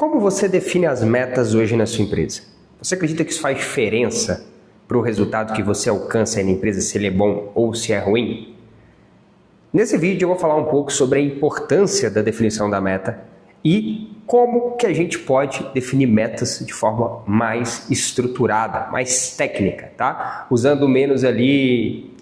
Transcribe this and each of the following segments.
Como você define as metas hoje na sua empresa? Você acredita que isso faz diferença para o resultado que você alcança aí na empresa, se ele é bom ou se é ruim? Nesse vídeo eu vou falar um pouco sobre a importância da definição da meta e como que a gente pode definir metas de forma mais estruturada, mais técnica, tá? Usando menos ali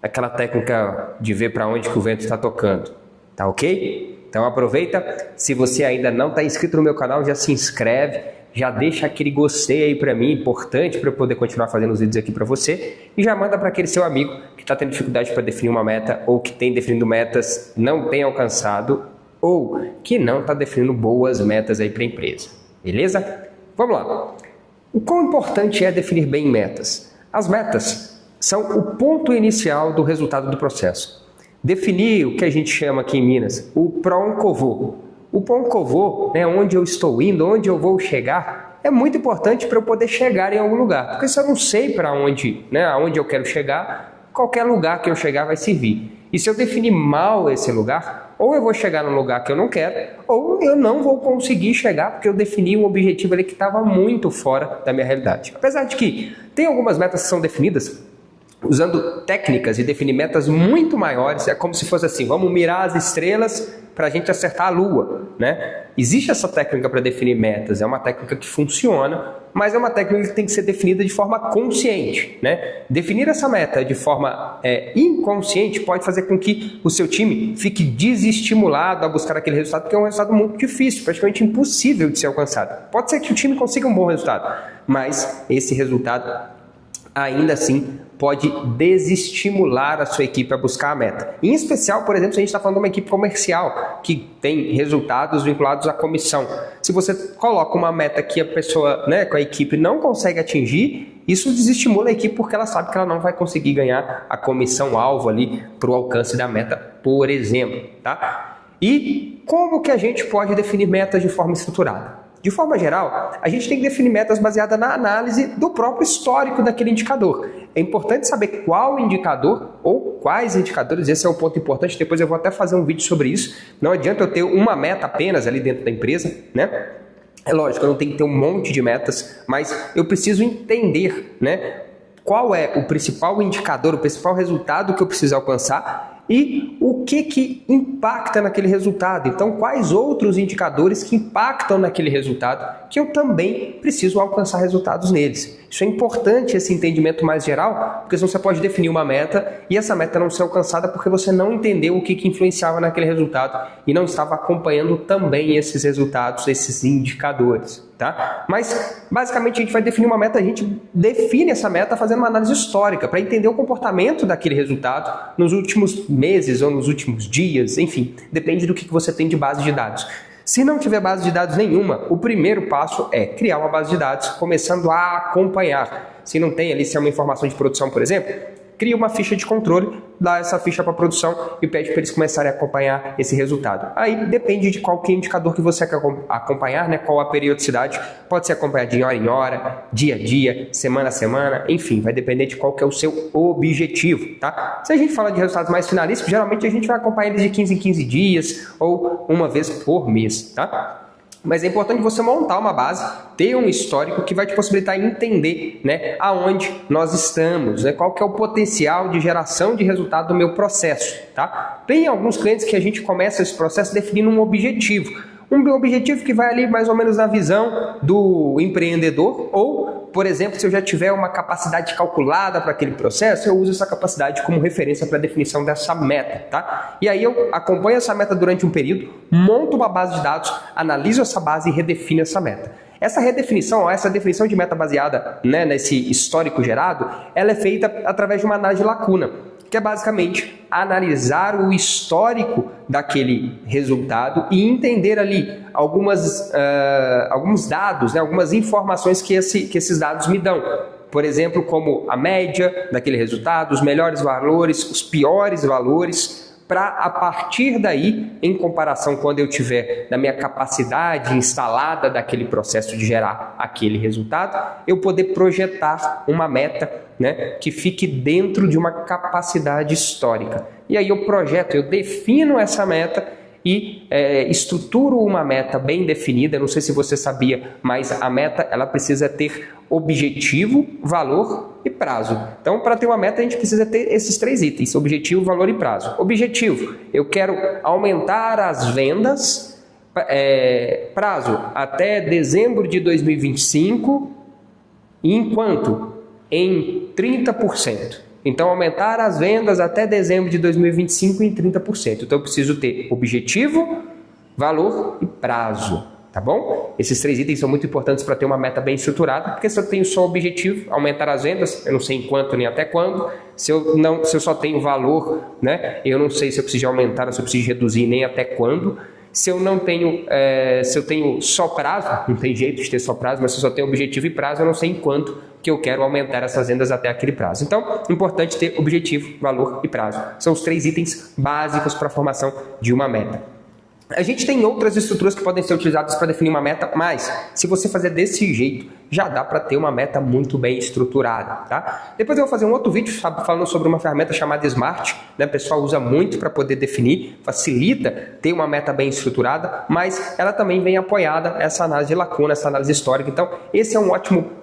aquela técnica de ver para onde que o vento está tocando, tá ok? Então aproveita, se você ainda não está inscrito no meu canal, já se inscreve, já deixa aquele gostei aí para mim, importante para eu poder continuar fazendo os vídeos aqui para você, e já manda para aquele seu amigo que está tendo dificuldade para definir uma meta, ou que tem definido metas, não tem alcançado, ou que não está definindo boas metas aí para a empresa, beleza? Vamos lá. O quão importante é definir bem metas? As metas são o ponto inicial do resultado do processo. Definir o que a gente chama aqui em Minas, o pronto. O pronto, né, onde eu estou indo, onde eu vou chegar, é muito importante para eu poder chegar em algum lugar. Porque se eu não sei para onde, né, aonde eu quero chegar, qualquer lugar que eu chegar vai servir. E se eu definir mal esse lugar, ou eu vou chegar num lugar que eu não quero, ou eu não vou conseguir chegar porque eu defini um objetivo ali que estava muito fora da minha realidade. Apesar de que tem algumas metas que são definidas usando técnicas e definir metas muito maiores, é como se fosse assim, vamos mirar as estrelas para a gente acertar a lua, né? Existe essa técnica para definir metas, é uma técnica que funciona, mas é uma técnica que tem que ser definida de forma consciente, né? Definir essa meta de forma inconsciente pode fazer com que o seu time fique desestimulado a buscar aquele resultado, porque é um resultado muito difícil, praticamente impossível de ser alcançado. Pode ser que o time consiga um bom resultado, mas esse resultado ainda assim pode desestimular a sua equipe a buscar a meta. Em especial, por exemplo, se a gente está falando de uma equipe comercial que tem resultados vinculados à comissão. Se você coloca uma meta que a pessoa, né, com a equipe não consegue atingir, isso desestimula a equipe porque ela sabe que ela não vai conseguir ganhar a comissão-alvo ali para o alcance da meta, por exemplo. Tá? E como que a gente pode definir metas de forma estruturada? De forma geral, a gente tem que definir metas baseadas na análise do próprio histórico daquele indicador. É importante saber qual indicador ou quais indicadores, esse é um ponto importante, depois eu vou até fazer um vídeo sobre isso. Não adianta eu ter uma meta apenas ali dentro da empresa, né? É lógico, eu não tenho que ter um monte de metas, mas eu preciso entender, né, qual é o principal indicador, o principal resultado que eu preciso alcançar e o que impacta naquele resultado. Então, quais outros indicadores que impactam naquele resultado que eu também preciso alcançar resultados neles. Isso é importante, esse entendimento mais geral, porque senão você pode definir uma meta e essa meta não ser alcançada porque você não entendeu o que influenciava naquele resultado e não estava acompanhando também esses resultados, esses indicadores. Tá? Mas, basicamente, a gente vai definir uma meta, a gente define essa meta fazendo uma análise histórica para entender o comportamento daquele resultado nos últimos meses ou nos últimos dias, enfim, depende do que você tem de base de dados. Se não tiver base de dados nenhuma, o primeiro passo é criar uma base de dados, começando a acompanhar. Se não tem ali, se é uma informação de produção, por exemplo, cria uma ficha de controle, dá essa ficha para a produção e pede para eles começarem a acompanhar esse resultado. Aí depende de qual indicador que você quer acompanhar, né? Qual a periodicidade. Pode ser acompanhado de hora em hora, dia a dia, semana a semana, enfim, vai depender de qual que é o seu objetivo, tá? Se a gente fala de resultados mais finalísticos, geralmente a gente vai acompanhar eles de 15 em 15 dias ou uma vez por mês, tá? Mas é importante você montar uma base, ter um histórico que vai te possibilitar entender, né, aonde nós estamos, né, qual que é o potencial de geração de resultado do meu processo. Tá? Tem alguns clientes que a gente começa esse processo definindo um objetivo. Um objetivo que vai ali mais ou menos na visão do empreendedor ou, por exemplo, se eu já tiver uma capacidade calculada para aquele processo, eu uso essa capacidade como referência para a definição dessa meta. Tá? E aí eu acompanho essa meta durante um período, monto uma base de dados, analiso essa base e redefino essa meta. Essa redefinição, essa definição de meta baseada, né, nesse histórico gerado, ela é feita através de uma análise de lacuna, que é basicamente analisar o histórico daquele resultado e entender ali alguns dados, né, algumas informações que esses dados me dão. Por exemplo, como a média daquele resultado, os melhores valores, os piores valores, para a partir daí, em comparação quando eu tiver na minha capacidade instalada daquele processo de gerar aquele resultado, eu poder projetar uma meta, né, que fique dentro de uma capacidade histórica. E aí eu projeto, eu defino essa meta e estruturo uma meta bem definida. Não sei se você sabia, mas a meta ela precisa ter objetivo, valor e prazo. Então, para ter uma meta, a gente precisa ter esses 3 itens: objetivo, valor e prazo. Objetivo: eu quero aumentar as vendas. Prazo: até dezembro de 2025. Em quanto? Em 30%. Então, aumentar as vendas até dezembro de 2025 em 30%. Então, eu preciso ter objetivo, valor e prazo. Tá bom? Esses 3 itens são muito importantes para ter uma meta bem estruturada, porque se eu tenho só objetivo, aumentar as vendas, eu não sei em quanto nem até quando. Se eu só tenho valor, né, eu não sei se eu preciso aumentar ou se eu preciso reduzir nem até quando. Se eu não tenho, se eu tenho só prazo, não tem jeito de ter só prazo, mas se eu só tenho objetivo e prazo, eu não sei em quanto que eu quero aumentar essas vendas até aquele prazo. Então, é importante ter objetivo, valor e prazo. São os 3 itens básicos para a formação de uma meta. A gente tem outras estruturas que podem ser utilizadas para definir uma meta, mas se você fazer desse jeito, já dá para ter uma meta muito bem estruturada, tá? Depois eu vou fazer um outro vídeo falando sobre uma ferramenta chamada Smart, né? O pessoal usa muito para poder definir, facilita ter uma meta bem estruturada, mas ela também vem apoiada essa análise de lacuna, essa análise histórica. Então, esse é um ótimo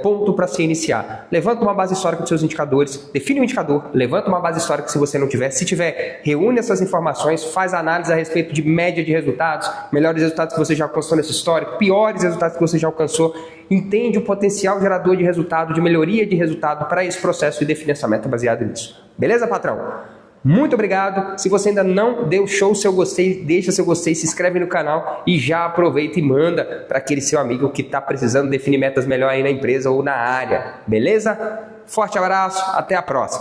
ponto para se iniciar. Levanta uma base histórica dos seus indicadores, define um indicador, levanta uma base histórica se você não tiver. Se tiver, reúne essas informações, faz análise a respeito de média de resultados, melhores resultados que você já alcançou nesse histórico, piores resultados que você já alcançou, entende o potencial gerador de resultado, de melhoria de resultado para esse processo e define essa meta baseada nisso. Beleza, patrão? Muito obrigado. Se você ainda não deu show seu gostei, deixa seu gostei, se inscreve no canal e já aproveita e manda para aquele seu amigo que está precisando definir metas melhor aí na empresa ou na área. Beleza? Forte abraço, até a próxima.